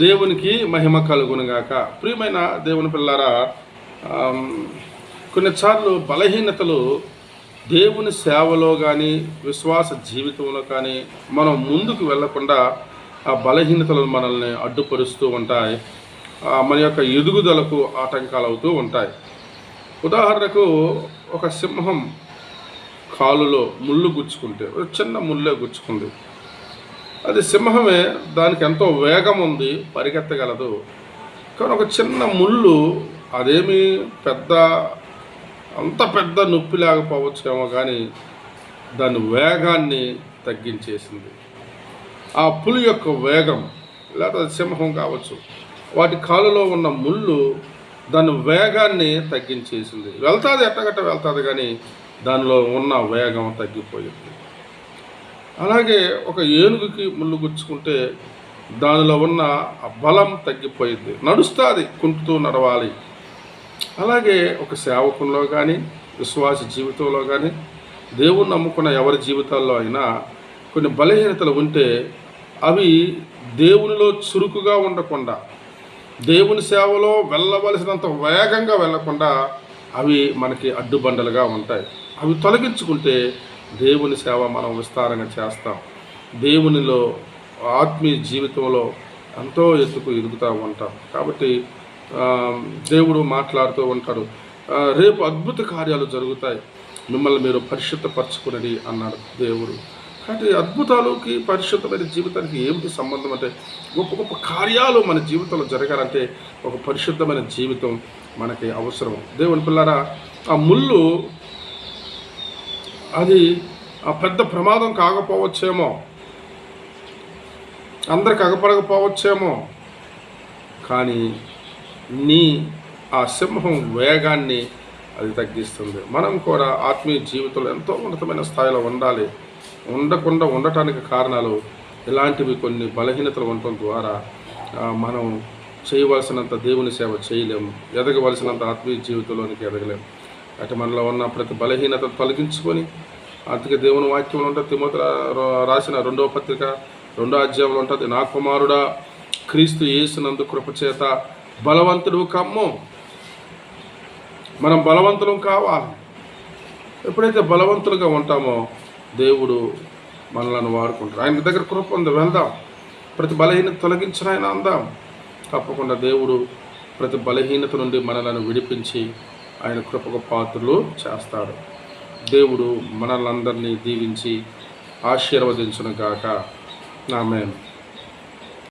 దేవునికి మహిమ కలుగునుగాక. ప్రియమైన దేవుని పిల్లారా, కొన్నిసార్లు బలహీనతలు దేవుని సేవలో కానీ విశ్వాస జీవితంలో కానీ మనం ముందుకు వెళ్లకుండా ఆ బలహీనతలు మనల్ని అడ్డుపరుస్తూ ఉంటాయి. మన యొక్క ఎదుగుదలకు ఆటంకాలు అవుతూ ఉంటాయి. ఉదాహరణకు ఒక సింహం కాలులో ముళ్ళు గుచ్చుకుంటే, చిన్న ముళ్ళే గుచ్చుకుంది, అది సింహమే, దానికి ఎంతో వేగం ఉంది, పరిగెత్తగలదు. కానీ ఒక చిన్న ముళ్ళు అదేమి అంత పెద్ద నొప్పి లేకపోవచ్చేమో కానీ దాని వేగాన్ని తగ్గించేసింది. ఆ పులి యొక్క వేగం, లేదా సింహం కావచ్చు, వాటి కాలులో ఉన్న ముళ్ళు దాని వేగాన్ని తగ్గించేసింది. వెళ్తుంది, ఎట్టగట్ట వెళ్తుంది, కానీ దానిలో ఉన్న వేగం తగ్గిపోయింది. అలాగే ఒక ఏనుగుకి ముళ్ళు గుచ్చుకుంటే దానిలో ఉన్న బలం తగ్గిపోయింది, నడుస్తుంది, కుంటుతూ నడవాలి. అలాగే ఒక సేవకుల్లో కానీ విశ్వాస జీవితంలో కానీ దేవుణ్ణి నమ్ముకున్న ఎవరి జీవితాల్లో అయినా కొన్ని బలహీనతలు ఉంటే అవి దేవునిలో చురుకుగా ఉండకుండా, దేవుని సేవలో వెళ్ళవలసినంత వేగంగా వెళ్ళకుండా అవి మనకి అడ్డుబండలుగా ఉంటాయి. అవి తొలగించుకుంటే దేవుని సేవ మనం విస్తారంగా చేస్తాం. దేవునిలో ఆత్మీయ జీవితంలో ఎంతో ఎత్తుకు ఎదుగుతూ ఉంటాం. కాబట్టి దేవుడు మాట్లాడుతూ ఉంటాడు, రేపు అద్భుత కార్యాలు జరుగుతాయి, మిమ్మల్ని మీరు పరిశుద్ధపరచుకునేది అన్నాడు దేవుడు. కాబట్టి అద్భుతాలకి పరిశుద్ధమైన జీవితానికి ఏమిటి సంబంధం అంటే, గొప్ప గొప్ప కార్యాలు మన జీవితంలో జరగాలంటే ఒక పరిశుద్ధమైన జీవితం మనకి అవసరం. దేవుని పిల్లారా, ఆ ముళ్ళు అది ఆ పెద్ద ప్రమాదం కాకపోవచ్చేమో, అందరికి అగపడకపోవచ్చేమో, కానీ ఆ సింహం వేగాన్ని అది తగ్గిస్తుంది. మనం కూడా ఆత్మీయ జీవితంలో ఎంతో ఉన్నతమైన స్థాయిలో ఉండాలి. ఉండటానికి కారణాలు ఇలాంటివి కొన్ని బలహీనతలు ఉండటం ద్వారా మనం చేయవలసినంత దేవుని సేవ చేయలేము, ఎదగవలసినంత ఆత్మీయ జీవితంలోనికి ఎదగలేము. అటు మనలో ఉన్న ప్రతి బలహీనతను తొలగించుకొని, అందుకే దేవుని వాక్యంలో ఉంటుంది, తిమోతి రాసిన 2వ పత్రిక 2వ అధ్యాయంలో ఉంటుంది, నా కుమారుడా, క్రీస్తు యేసునందు కృపచేత బలవంతుడు కమ్ము. మనం బలవంతులం కావాలి. ఎప్పుడైతే బలవంతులుగా ఉంటామో దేవుడు మనలను వాడుకుంటాడు. ఆయన దగ్గర కృప ఉంది, వెళ్దాం, ప్రతి బలహీనత తొలగించిన ఆయన అందాం. తప్పకుండా దేవుడు ప్రతి బలహీనత నుండి మనలను విడిపించి ఆయన కృపకు పాత్రలు చేస్తాడు. దేవుడు మనల్ని అందరినీ దీవించి ఆశీర్వదించును గాక. ఆమేన్.